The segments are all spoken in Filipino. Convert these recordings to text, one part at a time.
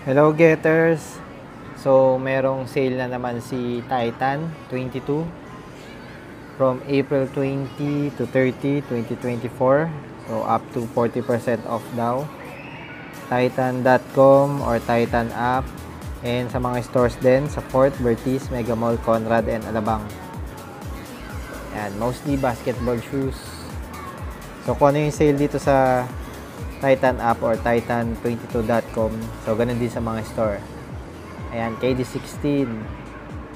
Hello Getters! So merong sale na naman si Titan 22 from April 20 to 30, 2024. So up to 40% off daw. Titan.com or Titan app, and sa mga stores din sa Fort, Bertis, Mega Mall, Conrad, and Alabang. Yan, mostly basketball shoes. So kung ano yung sale dito sa Titan app or Titan22.com, so ganun din sa mga store. Ayan, KD16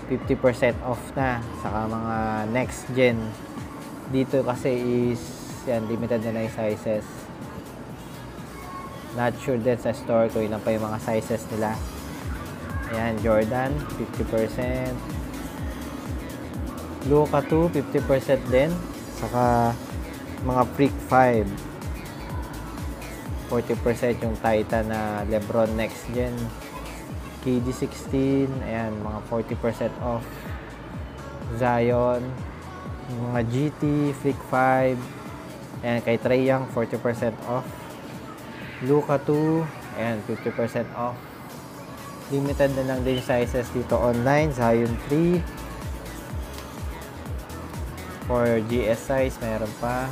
50% off na. Saka mga next gen dito kasi is yan, limited na yung sizes. Not sure din sa store kung ilan pa yung mga sizes nila. Ayan, Jordan 50%, Luka 2 50% din. Saka mga Freak 5 40% yung Titan na Lebron next gen. KD16, ayan, mga 40% off. Zion, mga GT, Freak 5, ayan, kay Trae Young 40% off. Luka 2, ayan, 50% off. Limited na lang din sizes dito online. Zion 3 for GS size, meron pa.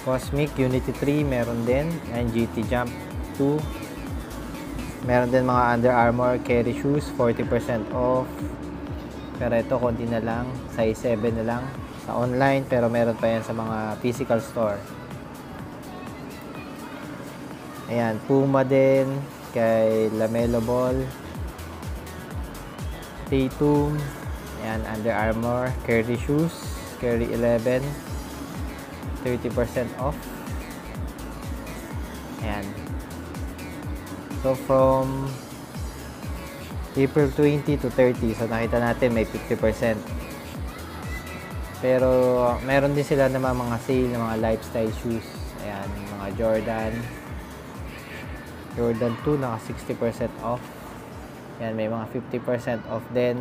Cosmic Unity 3 meron din, and GT Jump 2. Meron din mga Under Armour carry shoes 40% off. Pero ito konti na lang, size 7 na lang sa online, pero meron pa yan sa mga physical store. Ayan, Puma din kay LaMelo Ball, Tatum. Ayan, Under Armour carry shoes, carry 11 30% off. Ayan. So from April 20 to 30, so nakita natin may 50%. Pero meron din sila naman mga sale ng mga lifestyle shoes. Ayan, mga Jordan 2 naka 60% off. Ayan, may mga 50% off din.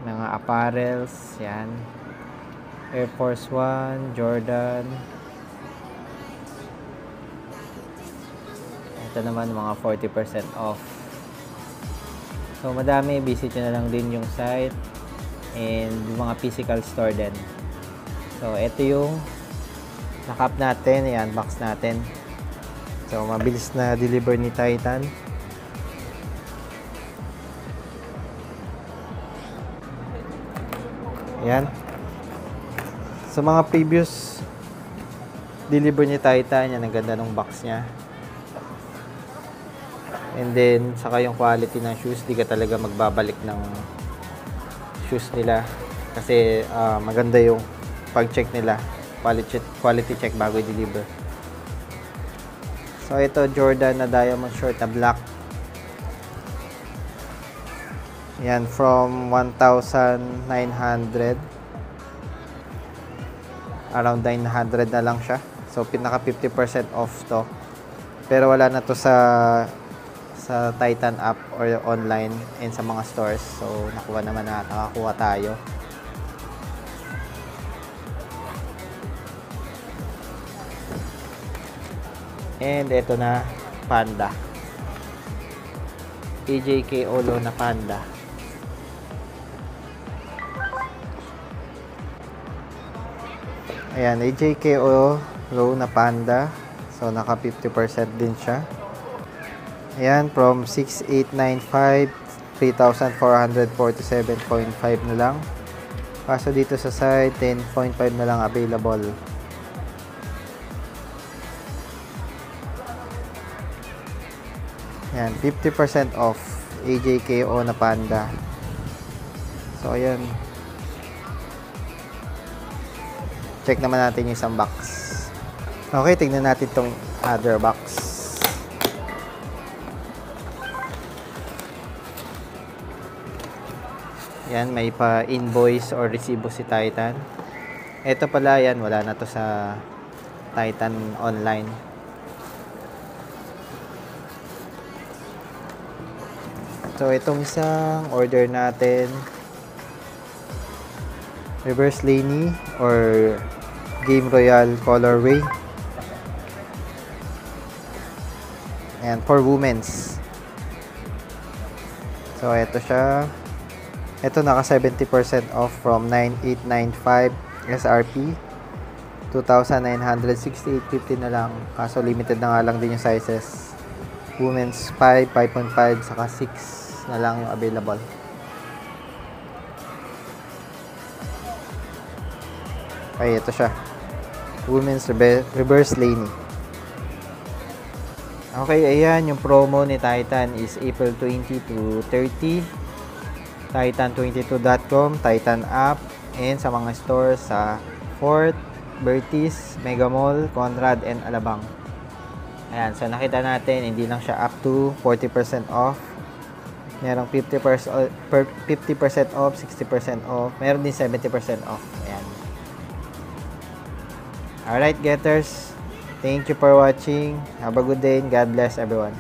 Mga apparels, ayan. Air Force 1, Jordan. Ito naman mga 40% off. So madami, visit nyo na lang din yung site and yung mga physical store din. So ito yung nakap natin, i-unbox natin. So mabilis na deliver ni Titan. Ayan. Sa mga previous deliver ni Titan, yan ang ganda ng box niya. And then, saka yung quality ng shoes, di ka talaga magbabalik ng shoes nila. Kasi maganda yung pag-check nila. Quality check bago i-deliver. So, ito Jordan na diamond short na black. Yan, from 1,900. Around 900 na lang siya. So, pinaka 50% off to. Pero wala na to sa Titan app or online and sa mga stores. So, nakuha naman na, nakakuha tayo. And ito na, Panda. AJK Olo na Panda. Ayan, AJKO low na Panda. So, naka 50% din siya. Ayan, from 6,895, 3,447.5 na lang. Kaso dito sa site, 10.5 na lang available. Ayan, 50% off AJKO na Panda. So, ayan. Check naman natin yung isang box. Okay, tignan natin itong other box. Yan, may pa invoice or resibo si Titan. Ito pala yan, wala na to sa Titan online. So, itong isang order natin, Reverse Laney or Game Royale colorway. Ayan, for women's. So, ito siya. Ito naka 70% off from 9,895 SRP. 2,968.50 na lang. Kaso limited na nga lang din yung sizes. Women's 5, 5.5, saka 6 na lang yung available. Okay, ito siya. Women's reverse laney. Okay, ayan, yung promo ni Titan is April 20 to 30. Titan22.com, Titan app, and sa mga stores sa Fort, Bertis, Mega Mall, Conrad, and Alabang. Ayan, so nakita natin, hindi lang siya up to 40% off. Merong 50% off, 60% off. Meron din 70% off. Ayan. Alright, getters. Thank you for watching. Have a good day and God bless everyone.